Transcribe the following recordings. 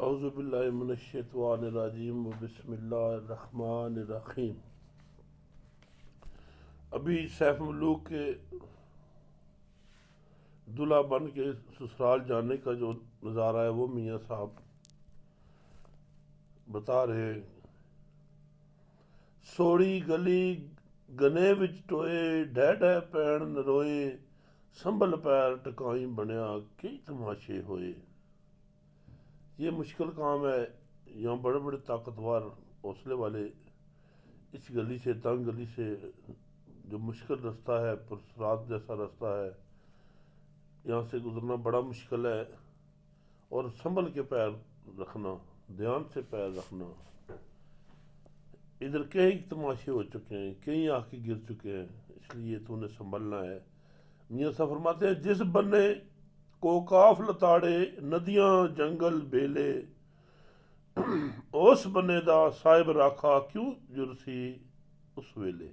اعوذ باللہ من الشیطان الرجیم بسم اللہ الرحمن الرحیم۔ ابھی سیف ملوک کے دلہا بن کے سسرال جانے کا جو نظارہ ہے وہ میاں صاحب بتا رہے ہیں۔ سوڑی گلی گنے وچ ٹوئے ڈہ ڈہ پین نروئے، سنبھل پیر ٹکائیں بنیا کئی تماشے ہوئے۔ یہ مشکل کام ہے، یہاں بڑے بڑے طاقتور حوصلے والے اس گلی سے، تنگ گلی سے، جو مشکل رستہ ہے، پرسرات جیسا رستہ ہے، یہاں سے گزرنا بڑا مشکل ہے، اور سنبھل کے پیر رکھنا، دھیان سے پیر رکھنا۔ ادھر کئی تماشے ہو چکے ہیں، کئی آ کے گر چکے ہیں، اس لیے تو نے سنبھلنا ہے۔ میاں صاحب فرماتے ہیں جس بنے کو کاف لتاڑے ندیاں جنگل بیلے، اس بنے دا صاحب راکھا کیوں جرسی اس ویلے۔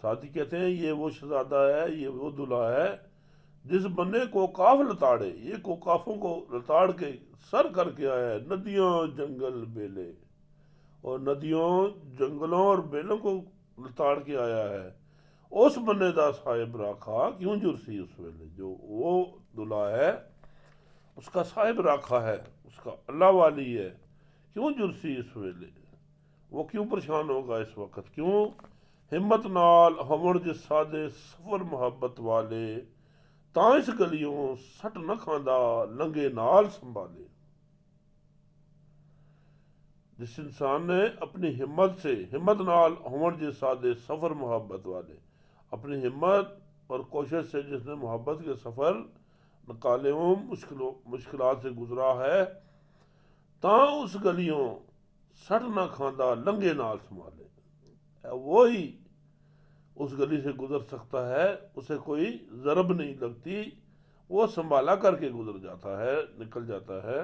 ساتھی کہتے ہیں یہ وہ شہزادہ ہے، یہ وہ دلہا ہے جس بنے کو کاف لتاڑے، یہ کو کافوں کو لتاڑ کے سر کر کے آیا ہے، ندیاں جنگل بیلے، اور ندیوں جنگلوں اور بیلوں کو لتاڑ کے آیا ہے۔ اس بنے دا صاحب راکھا کیوں جرسی اس ویلے، جو وہ دلہا ہے اس کا صاحب راکھا ہے، اس کا اللہ والی ہے، کیوں جرسی اس ویلے، وہ کیوں پریشان ہوگا اس وقت، کیوں ہمت نال ہون جس سادے سفر محبت والے، تاں اس گلیوں سٹ نہ کھاندا لنگے نال سنبھالے۔ جس انسان نے اپنی ہمت سے، ہمت نال ہون جس سادے سفر محبت والے، اپنی ہمت اور کوشش سے جس نے محبت کے سفر نکالے ہوں، مشکلات سے گزرا ہے، تاں اس گلیوں سٹ نہ کھاندا لنگے نال سنبھالے، وہی اس گلی سے گزر سکتا ہے، اسے کوئی ضرب نہیں لگتی، وہ سنبھالا کر کے گزر جاتا ہے، نکل جاتا ہے۔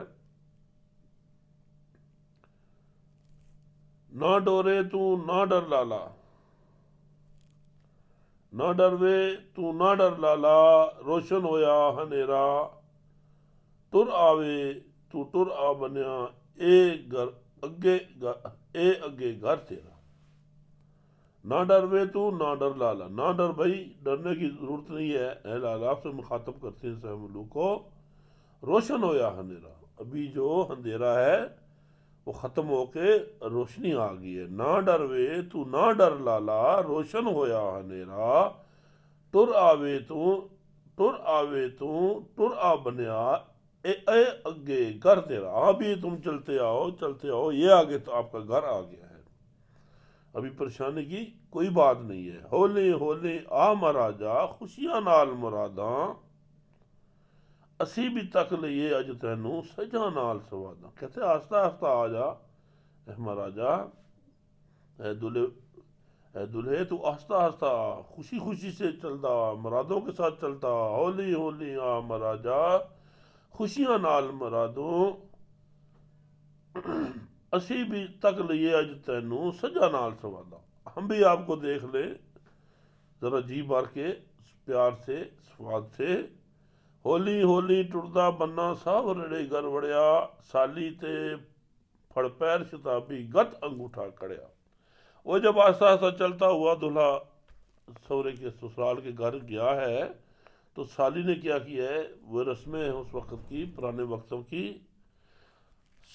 نہ ڈورے تو نہ ڈر لالا، نہ ڈر وے تو نہ ڈر لالا، روشن ہویا ہنیرا، ٹر آوے تو ٹر آ بنیا، اے اگے گھر تیرا۔ نہ ڈر وے تو نہ ڈر لالا، نہ ڈر بھائی، ڈرنے کی ضرورت نہیں ہے، اے لالا سے مخاطب کرتے ہیں سیف ملوک کو۔ روشن ہویا ہنیرا، ابھی جو اندھیرا ہے وہ ختم ہو کے روشنی آ گئی ہے۔ نہ ڈر وے تو نہ ڈر لالا، روشن ہویا ہنیرا، ٹر آوے تو ٹر آ بنیا، اے اگے گھر تیرا۔ ابھی تم چلتے آؤ، یہ آگے تو آپ کا گھر آ گیا ہے، ابھی پریشانی کی کوئی بات نہیں ہے۔ ہولے ہولے آ مہاراجا، خوشیاں نال مراداں، اسی بھی تک لئیے اج تینوں سجاں نال سواداں۔ کہتے آہستہ آہستہ آ جا اے مہاراجا، اے دلہے تو آہستہ آہستہ آ، خوشی خوشی سے چلتا آ، مرادوں کے ساتھ چلتا آ۔ ہولی ہولی آ مہاراجا، خوشیاں نال مرادوں، اسی بھی تک لئیے اج تینوں سجاں نال سواداں۔ ہم بھی آپ کو دیکھ لیں ذرا جی بھر کے، پیار سے، سواد سے۔ ہولی ہولی ٹردا بننا ساورڑے گر وڑیا، سالی تے پھڑ پیر شتابی گت انگوٹھا کڑیا۔ وہ جب آہستہ آہستہ چلتا ہوا دلہا سورے کے سسرال کے گھر گیا ہے، تو سالی نے کیا کیا ہے، وہ رسمیں ہیں اس وقت کی، پرانے وقتوں کی۔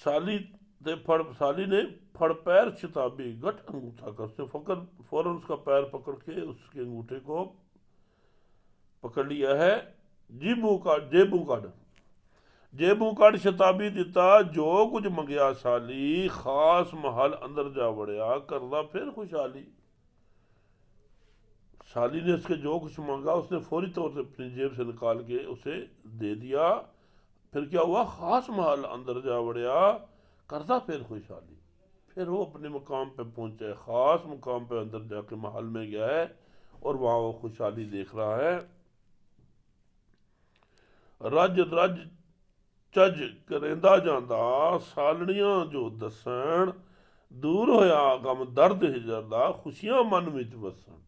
سالی نے پھڑ پیر شتابی گٹ انگوٹھا کر، اس نے فوراً اس کا پیر پکڑ کے اس کے انگوٹھے کو پکڑ لیا ہے۔ جیبوں کڈ شتابی دیتا، جو کچھ منگیا سالی، خاص محل اندر جا وڑیا، کردا پھر خوشحالی۔ سالی نے اس کے جو کچھ مانگا اس نے فوری طور سے اپنی جیب سے نکال کے اسے دے دیا۔ پھر کیا ہوا، خاص محل اندر جا وڑیا، کردا پھر خوشحالی۔ پھر وہ اپنے مقام پہ پہنچا ہے، خاص مقام پہ اندر جا کے محل میں گیا ہے، اور وہاں وہ خوشحالی دیکھ رہا ہے۔ رج رج چج کریندہ جاندا، سالنیاں جو دسن، دور ہویا غم درد ہجر دا، خوشیاں من وچ وسن۔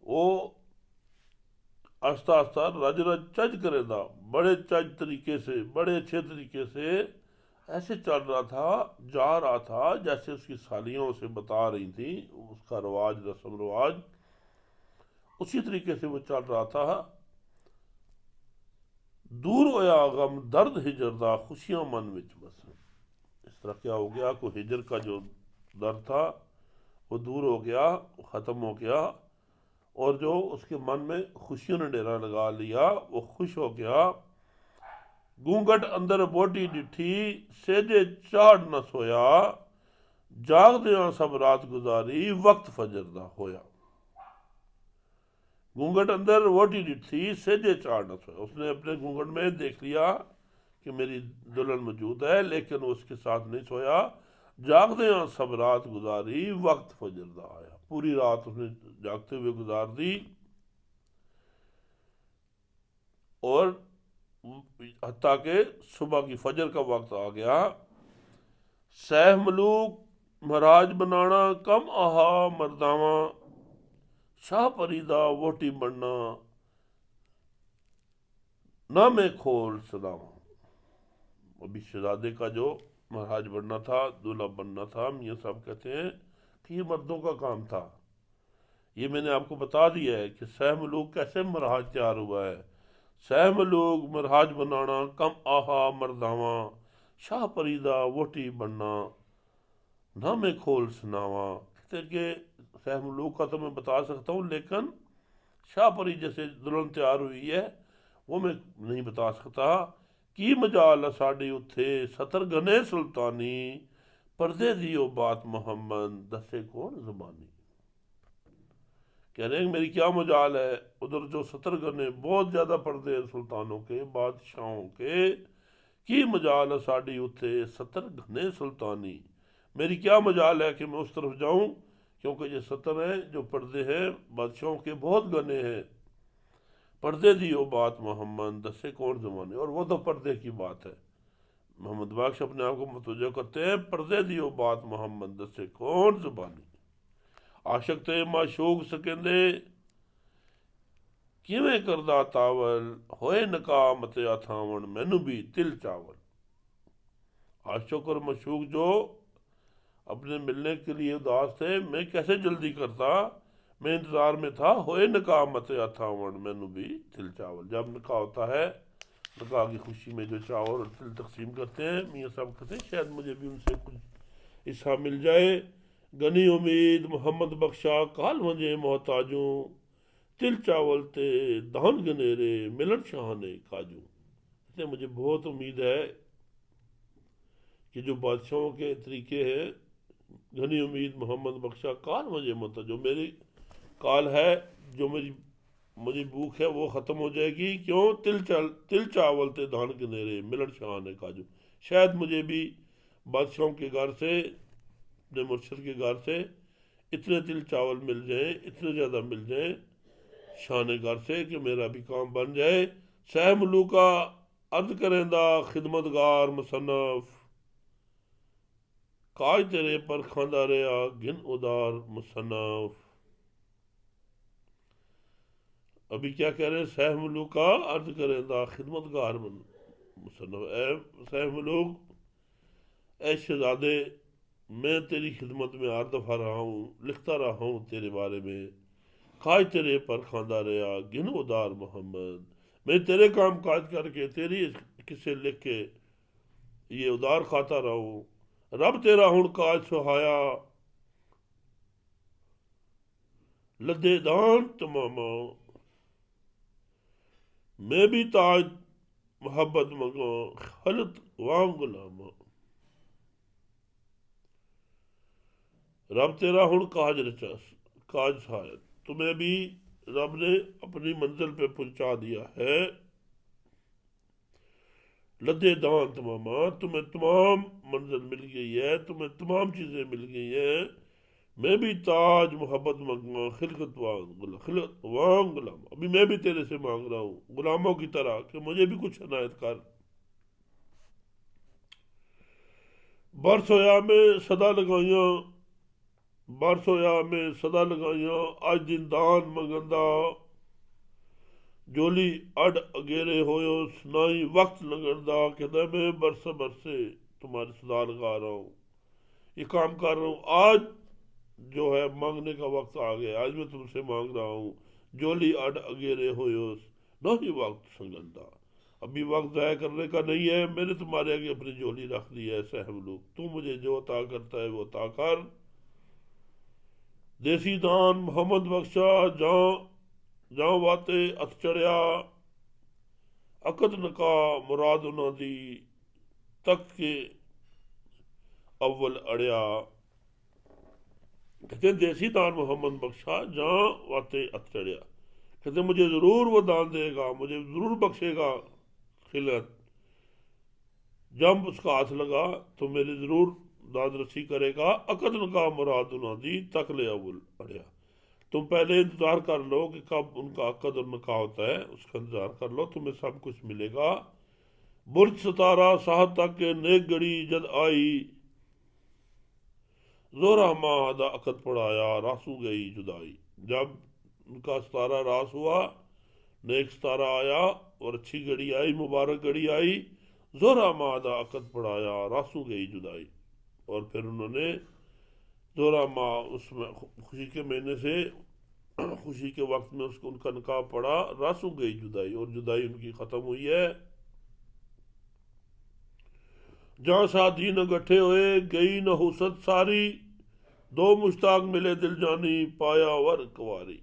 وہ آہستہ آہستہ رج رج چج کرے دا، بڑے چج طریقے سے، بڑے اچھے طریقے سے ایسے چل رہا تھا، جا رہا تھا جیسے اس کی سالیاں اسے بتا رہی تھیں اس کا رواج، رسم رواج، اسی طریقے سے وہ چل رہا تھا۔ دور ہویا غم درد ہجر دا، خوشیاں من وچ بس۔ اس طرح کیا ہو گیا کہ ہجر کا جو درد تھا وہ دور ہو گیا، ختم ہو گیا، اور جو اس کے من میں خوشیوں نے ڈیرا لگا لیا وہ خوش ہو گیا۔ گونگٹ اندر بوٹی ڈٹھی، سیجے چاڑ نہ سویا، جاگ دیاں سب رات گزاری، وقت فجر دا ہویا۔ گونگٹ اندر ووٹی ڈٹھی، سیجے چاڑ نہ سویا، اس نے اپنے گونگٹ میں دیکھ لیا کہ میری دلہن موجود ہے، لیکن وہ اس کے ساتھ نہیں سویا۔ جاگ دیاں سب رات گزاری، وقت فجر دا آیا، پوری رات اس نے جاگتے ہوئے گزار دی، اور حتیٰ کہ صبح کی فجر کا وقت آ گیا۔ سہ ملوک مہراج بنانا، کم آہا مرداواں، شاہ پریدا ووٹی بننا، نہ میں کھول سداواں۔ ابھی شہزادے کا جو مہراج بننا تھا، دولہا بننا تھا، میاں صاحب کہتے ہیں کہ یہ مردوں کا کام تھا۔ یہ میں نے آپ کو بتا دیا ہے کہ سہ ملوک کیسے مہراج تیار ہوا ہے۔ سہ ملوک مہراج بنانا، کم آہا مرداواں، شاہ پریدا ووٹی بننا، نہ میں کھول سناواں۔ کہتے ہیں کہ سہ ملوک کا تو میں بتا سکتا ہوں، لیکن شاہ پری جیسے دلہن تیار ہوئی ہے وہ میں نہیں بتا سکتا۔ کی مجال ساڑی اتھے ستر گنے سلطانی، پردے دیو بات محمد دسے کون زبانی۔ کہہ رہے ہیں کہ میری کیا مجال ہے، ادھر جو 70 گنے بہت زیادہ پردے ہیں سلطانوں کے، بادشاہوں کے، کی مجال ہے ساڑی اتھے 70 گھنے سلطانی، میری کیا مجال ہے کہ میں اس طرف جاؤں، کیونکہ یہ 70 ہیں جو پردے ہیں بادشاہوں کے، بہت گنے ہیں۔ پردے دیو بات محمد دسے کون زمانے، اور وہ تو پردے کی بات ہے۔ محمد بخش اپنے آپ کو متوجہ کرتے ہیں، پردے دیو بات محمد دسے کون زبانی۔ عاشق تے معشوق سکندے، کیویں کردہ تاول، ہوئے نکاح متے اتھاون، مینو بھی تل چاول۔ عاشق اور معشوق جو اپنے ملنے کے لیے اداس تھے، میں کیسے جلدی کرتا، میں انتظار میں تھا، ہوئے نکاح متے اتھاون، مینو بھی تل چاول۔ جب نکاح ہوتا ہے، نکاح کی خوشی میں جو چاول اور تل تقسیم کرتے ہیں، میاں صاحب کہتے ہیں شاید مجھے بھی ان سے کچھ حصہ مل جائے۔ گنی امید محمد بخشا، کال ونجے محتاجوں، تل چاول تے دہن گنیرے، ملن شاہانے کاجوں۔ کہتے ہیں مجھے بہت امید ہے کہ جو بادشاہوں کے طریقے ہیں، گھنی امید محمد بخشا، کال ونجے محتاجوں، میری کال ہے، جو مجھے بھوک ہے وہ ختم ہو جائے گی، کیوں؟ تل چاول تے دہن گنیرے، ملن شاہانے کاجو، شاید مجھے بھی بادشاہوں کے گھر سے، اپنے مرشد کے گھر سے اتنے تل چاول مل جائیں، اتنے زیادہ مل جائیں شان گھر سے کہ میرا بھی کام بن جائے۔ سہ ملوکا عرض کریں دا خدمتگار مصنف، کاج تیرے پر کھاندہ رہا گن ادار مصنف۔ ابھی کیا کہہ رہے ہیں؟ سہ ملوکا عرض کریں دا خدمتگار مصنف، اے سہ ملوک، اے شہزادے، میں تیری خدمت میں ہر دفعہ رہا ہوں، لکھتا رہا ہوں تیرے بارے میں، کاج تیرے پر کھاندہ رہا گن ادار محمد، میں تیرے کام کاج کر کے، تیری قصے لکھ کے یہ ادار کھاتا رہا ہوں۔ رب تیرا ہن کاج سہایا، لدے دان تماما، میں بھی تاج محبت منگاں، خلط وام غلاما۔ رب تیرا ہن کاج سہایا، تمہیں بھی رب نے اپنی منزل پہ پہنچا دیا ہے۔ لدے دان تماما، تمہیں تمام منزل مل گئی ہے، تمہیں تمام چیزیں مل گئی ہیں، میں بھی تاج محبت منگا، خلقت وام غلام، ابھی میں بھی تیرے سے مانگ رہا ہوں غلاموں کی طرح کہ مجھے بھی کچھ عنایت کر۔ برس ہویا میں صدا لگائیاں، برس ہویا میں صدا لگائیاں، آج دن دان منگندہ، جولی اڈ اگیرے ہوئے سنائی وقت لگڑدا کہ میں برسے برسے تمہاری صدا لگا رہا ہوں، یہ کام کر رہا ہوں۔ آج جو ہے مانگنے کا وقت آ گیا، آج میں تم سے مانگ رہا ہوں۔ جولی اڈ اگیرے ہوئے نہ ہی وقت سنگندا، ابھی وقت ضائع کرنے کا نہیں ہے، میں نے تمہارے آگے اپنی جولی رکھ دی ہے سہم لوگ، تو مجھے جو عطا کرتا ہے وہ عطا کر۔ دیسی دان محمد بخشا جاں واتے ات چڑھیا، عقد نکا مراد انہاں دی تک کے اول اڑیا۔ کہتے ہیں دیسی دان محمد بخشا جاں واتے ات چڑھیا، کہتے ہیں مجھے ضرور وہ دان دے گا، مجھے ضرور بخشے گا خلعت، جب اس کا ہاتھ لگا تو میری ضرور داد رسی کرے گا۔ عقد نکا مراد انہاں دی تک لے اول اڑیا، تم پہلے انتظار کر لو کہ کب ان کا عقد اور نکاح ہوتا ہے، اس کا انتظار کر لو، تمہیں سب کچھ ملے گا۔ برج ستارہ ساحت تک کے نیک گڑی جد آئی، زورا ماں دا عقد پڑایا راسو گئی جدائی۔ جب ان کا ستارہ راس ہوا، نیک ستارہ آیا اور اچھی گھڑی آئی، مبارک گھڑی آئی، زورا ماں دا عقد پڑایا راسو گئی جدائی، اور پھر انہوں نے زورا ماہ اس میں خوشی کے مہینے سے خوشی کے وقت میں اس کو ان کا نکاح پڑا، راسو گئی جدائی، اور جدائی ان کی ختم ہوئی ہے۔ جہاں شادی نہ گٹھے ہوئے گئی نہ حسد ساری، دو مشتاق ملے دل جانی پایا ور کواری۔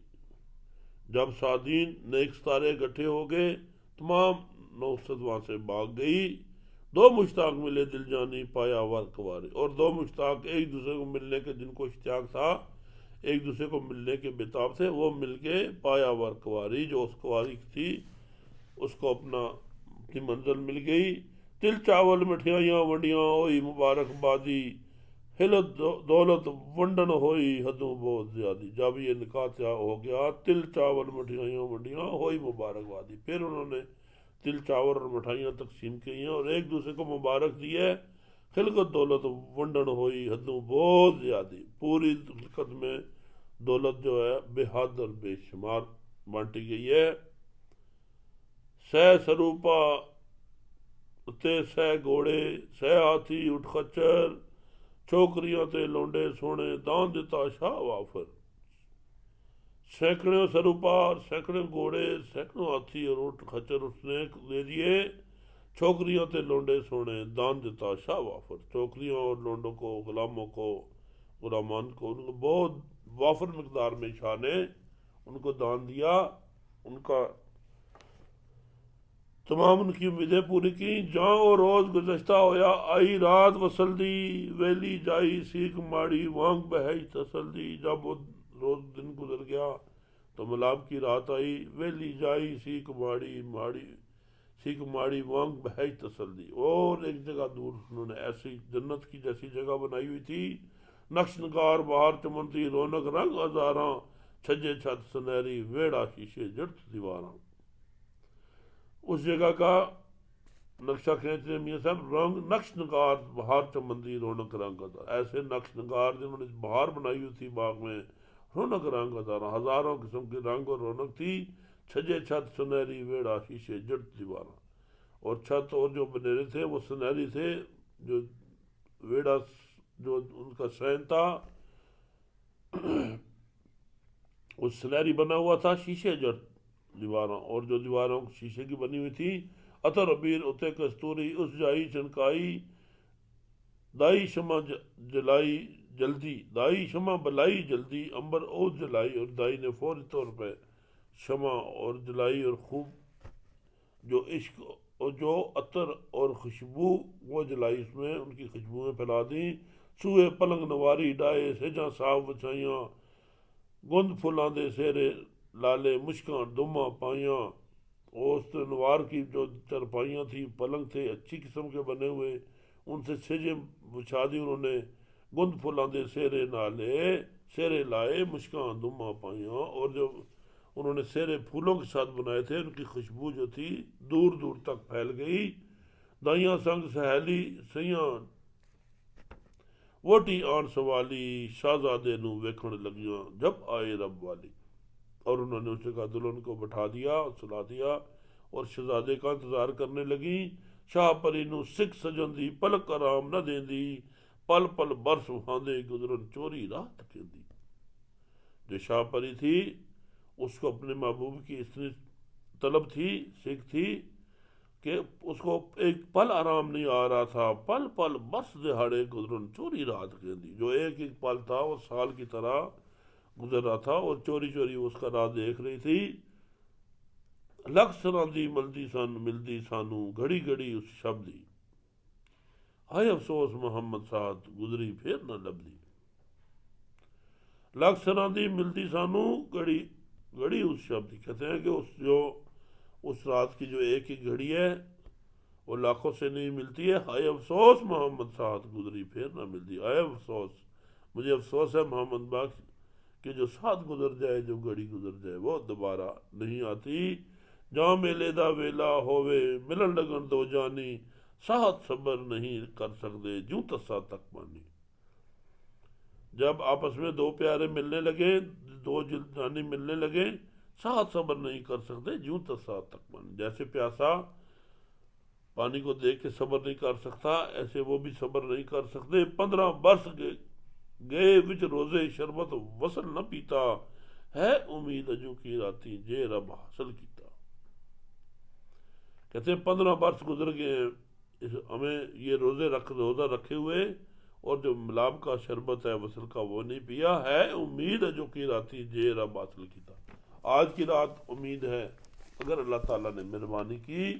جب شادین نیک ستارے گٹھے ہو گئے، تمام نوحسد وہاں سے بھاگ گئی، دو مشتاق ملے دل جانی پایا ور کواری، اور دو مشتاق ایک دوسرے کو ملنے کے، جن کو اشتیاق تھا ایک دوسرے کو ملنے کے بےتاب تھے، وہ مل کے پایا ور کواری، جو اس کواری تھی اس کو اپنی منزل مل گئی۔ تل چاول مٹھائیاں ونڈیاں ہوئی مبارک بادی، حلت دولت ونڈن ہوئی حدوں بہت زیادی۔ جب یہ نکاح ہو گیا، تل چاول مٹھائیاں ونڈیاں ہوئی مبارک بادی، پھر انہوں نے تل چاول اور مٹھائیاں تقسیم کی ہیں اور ایک دوسرے کو مبارک دی ہے۔ خلقت دولت ونڈن ہوئی حدوں بہت زیادی، پوری خلقت میں دولت جو ہے بے حد اور بے شمار بانٹی گئی ہے۔ سہ سروپا تے سہ گھوڑے، سہ ہاتھی اٹھ خچر، چھوکریاں تے لونڈے سونے دان دیتا شاہ وافر۔ سینکڑوں سروپا اور سینکڑوں گھوڑے، سینکڑوں ہاتھی اور اٹھ خچر اس نے دے دیے، چھوکریوں تے لونڈے سونے دان دیتا شاہ وافر۔ چھوکریوں اور لونڈوں کو، غلاموں کو، غلامان کو، ان کو بہت وافر مقدار میں شاہ نے ان کو دان دیا، ان کا تمام ان کی امیدیں پوری کی۔ جاں اور روز گزشتہ ہویا، آئی رات وصل دی، ویلی جائی سیکھ ماڑی وانگ بہج تسل دی۔ جب وہ روز دن گزر گیا تو ملاب کی رات آئی، ویلی جائی سیکھ ماڑی وانگ بہج تسل دی، اور ایک جگہ دور انہوں نے ایسی جنت کی جیسی جگہ بنائی ہوئی تھی، نقش نگار بہار چمنتی رونق رنگ ہزاراں، چھجے چھت سنہری ویڑا شیشے جڑت دیواراں۔ اس جگہ کا نقشہ کھینچ رہے میاں صاحب، رنگ نقش نگار بہار چمندی رونق رنگ ہزار، ایسے نقش نگار جنہوں نے بہار بنائی ہوئی تھی باغ میں، رونق رنگ ہزاراں، ہزاروں قسم کے رنگ اور رونق تھی، چھجے چھت سنہری ویڑا شیشے جڑت دیواراں، اور چھت اور جو بنیرے تھے وہ سنہری تھے، جو ویڑا جو ان کا سین تھا وہ سنہری بنا ہوا تھا، شیشے جڑت دیواراں، اور جو دیواروں شیشے کی بنی ہوئی تھی، عطر عبیر اتے کستوری اس جائی چنکائی، دائی شمع جلائی جلدی، دائی شمع بلائی جلدی، امبر اوت جلائی، اور دائی نے فوری طور پہ شمع اور جلائی، اور خوب جو عشق اور جو عطر اور خوشبو وہ جلائی، اس میں ان کی خوشبوئیں پھیلا دیں۔ سوئے پلنگ نواری ڈائے سیجاں صاف بچھائیاں، گند پھلاں دے سیرے لالے مشکاں دماں پائیاں، اوست نوار کی جو چرپائیاں تھیں، پلنگ تھے اچھی قسم کے بنے ہوئے، ان سے سیجیں بچھا دی انہوں نے، گند پھلاں دے سیرے لائے مشکاں دماں پائیاں، اور جو انہوں نے سیرے پھولوں کے ساتھ بنائے تھے، ان کی خوشبو جو تھی دور دور تک پھیل گئی۔ دائیاں سنگ سہیلی سیاں ووٹی آن سوالی، شہزادے نو ویکھن لگیاں جب آئے رب والی۔ اور انہوں نے اسے کہا دلہن کو بٹھا دیا اور سلا دیا اور شہزادے کا انتظار کرنے لگی۔ شاہ پری نو سکھ سجن دی پلک آرام نہ دیندی، پل پل برس وہاندے گزرن چوری رات کہندی۔ جو شاہ پری تھی اس کو اپنے محبوب کی اتنی طلب تھی، سکھ تھی کہ اس کو ایک پل آرام نہیں آ رہا تھا، پل پل برس دہاڑے گزرن چوری رات کہندی۔ جو ایک ایک پل تھا وہ سال کی طرح گزر رہا تھا اور چوری چوری اس کا راہ دیکھ رہی تھی۔ لکھ سراں دی ملدی سن ملدی سانو گھڑی گھڑی اس شب دی، ہائے افسوس محمد سعد گزری پھر نہ لبدی۔ لکھ سراں دی ملدی سانو گھڑی گھڑی اس شب دی، کہتے ہیں کہ اس رات کی جو ایک ہی گھڑی ہے وہ لاکھوں سے نہیں ملتی ہے۔ ہائے افسوس محمد سعد گزری پھر نہ ملتی، ہائے افسوس، مجھے افسوس ہے محمد بخش کہ جو ساتھ گزر جائے، جو گھڑی گزر جائے وہ دوبارہ نہیں آتی۔ جہاں میلے دا ویلا ہووے ملن لگن دو جانی، ساتھ صبر نہیں کر سکتے جوں تسا تک مانی۔ جب آپس میں دو پیارے ملنے لگے، دو جانی ملنے لگے، ساتھ صبر نہیں کر سکتے جوں تسا تک مانی۔ جیسے پیاسا پانی کو دیکھ کے صبر نہیں کر سکتا، ایسے وہ بھی صبر نہیں کر سکتے۔ 15 برس گئے وچ روزے شربت وصل نہ پیتا، ہے امید اجو کی راتی جے رب حاصل کیتا۔ کہتے ہیں 15 برس گزر گئے ہمیں یہ روزہ رکھے ہوئے، اور جو ملاب کا شربت ہے وصل کا وہ نہیں پیا، ہے امید اجو کی راتی جے رب حاصل کیتا۔ آج کی رات امید ہے اگر اللہ تعالیٰ نے مہربانی کی۔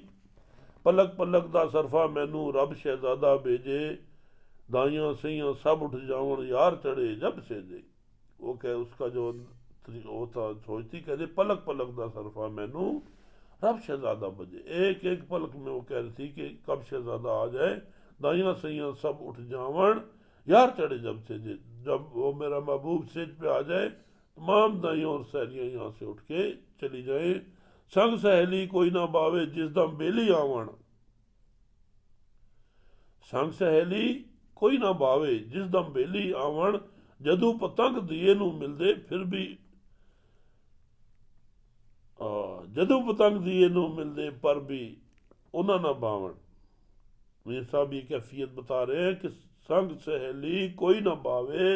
پلک پلک دا صرفہ مینوں رب شہزادہ بھیجے، دائیاں سیاں سب اٹھ جاون یار چڑھے جب سے دے۔ وہ کہ اس کا جو وہ تھا سوچتی، کہتے پلک پلک دا صرفہ مینوں رب شہزادہ بجے، ایک ایک پلک میں وہ کہہ رہی تھی کہ کب شہزادہ آ جائے، دائیاں سیاں سب اٹھ جاون یار چڑھے جب سے دے۔ جب وہ میرا محبوب سیج پہ آ جائے تمام دائیاں اور سہیلیاں یہاں سے اٹھ کے چلی جائیں۔ سنگ سہیلی کوئی نہ باوے جس دم بیلی آون، سنگ سہیلی کوئی نہ باوے جس دم بیلی آون، جدو پتنگ دیے نو ملدے پھر بھی جدو پتنگ دیے نو ملدے پر بھی انہاں نہ باون۔ میر صاحب یہ کیفیت بتا رہے ہیں کہ سنگ سہیلی کوئی نہ باوے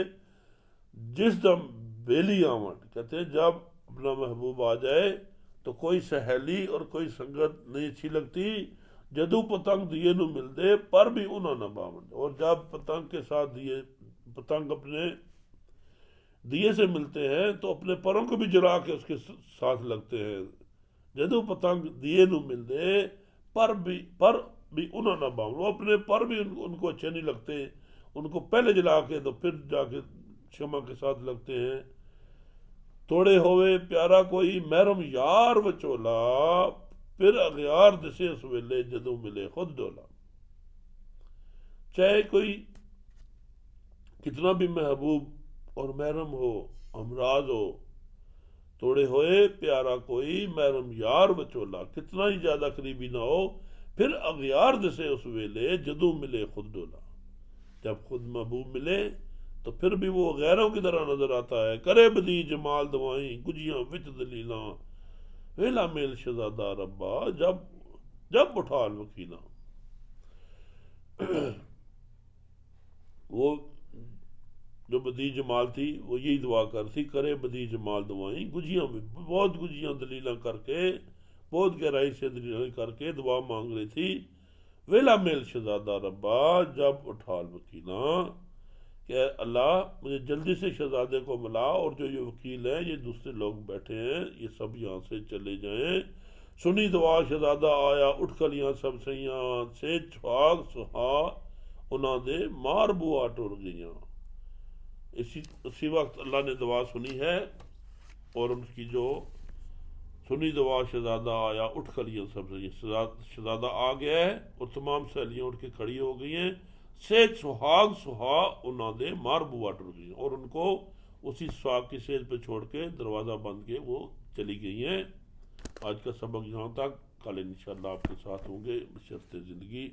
جس دم بیلی آون، کہتے ہیں جب اپنا محبوب آ جائے تو کوئی سہیلی اور کوئی سنگت نہیں اچھی لگتی، جدو پتنگ دیے نو ملدے پر بھی انہاں نہ باون۔ اور جب پتنگ کے ساتھ پتنگ اپنے دیے سے ملتے ہیں تو اپنے پروں کو بھی جلا کے اس کے ساتھ لگتے ہیں۔ جدو پتنگ دیے نو ملدے پر بھی انہاں نہ باون، وہ اپنے پر بھی ان کو اچھے نہیں لگتے، ان کو پہلے جلا کے تو پھر جا کے شمع کے ساتھ لگتے ہیں۔ توڑے ہوئے پیارا کوئی محرم یار وچولا، پھر اغیار دسے اس ویلے جدو ملے خود ڈولا۔ چاہے کوئی کتنا بھی محبوب اور محرم ہو، ہمراز ہو، توڑے ہوئے پیارا کوئی محرم یار وچولا، کتنا ہی زیادہ قریبی نہ ہو، پھر اغیار دسے اس ویلے جدو ملے خود ڈولا۔ جب خود محبوب ملے تو پھر بھی وہ غیروں کی طرح نظر آتا ہے۔ کرے بدی جمال دوائیں گجیاں وچ دلیلاں، ویلا میل شہزادہ ربا جب اٹھال وکیلاں۔ وہ جو بدی جمال تھی وہ یہی دعا کرتی، کرے بدی جمال دوائیں گجیاں میں بہت گجیاں دلیلاں کر کے، بہت گہرائی سے دلیلاں کر کے دعا مانگ رہی تھی، ویلا میل شہزادہ ربا جب اٹھال وکیلاں، کہ اللہ مجھے جلدی سے شہزادے کو ملا، اور جو یہ وکیل ہیں یہ دوسرے لوگ بیٹھے ہیں یہ سب یہاں سے چلے جائیں۔ سنی دعا شہزادہ آیا اٹھ کلیاں سب سیاں، سے چھاگ سہا انہاں دے مار بوا ٹر گئیاں۔ اسی وقت اللہ نے دعا سنی ہے، اور ان کی جو سنی دعا شہزادہ آیا اٹھ کلیاں سب سیاں، شہزادہ آ گیا ہے اور تمام سہیلیاں اٹھ کے کھڑی ہو گئی ہیں۔ سیج سہاگ سہا انہاں دے مار بوا ٹر گئی، اور ان کو اسی سہاگ کی سیج پہ چھوڑ کے دروازہ بند کے وہ چلی گئی ہیں۔ آج کا سبق یہاں تک، کل انشاءاللہ آپ کے ساتھ ہوں گے بشرط زندگی۔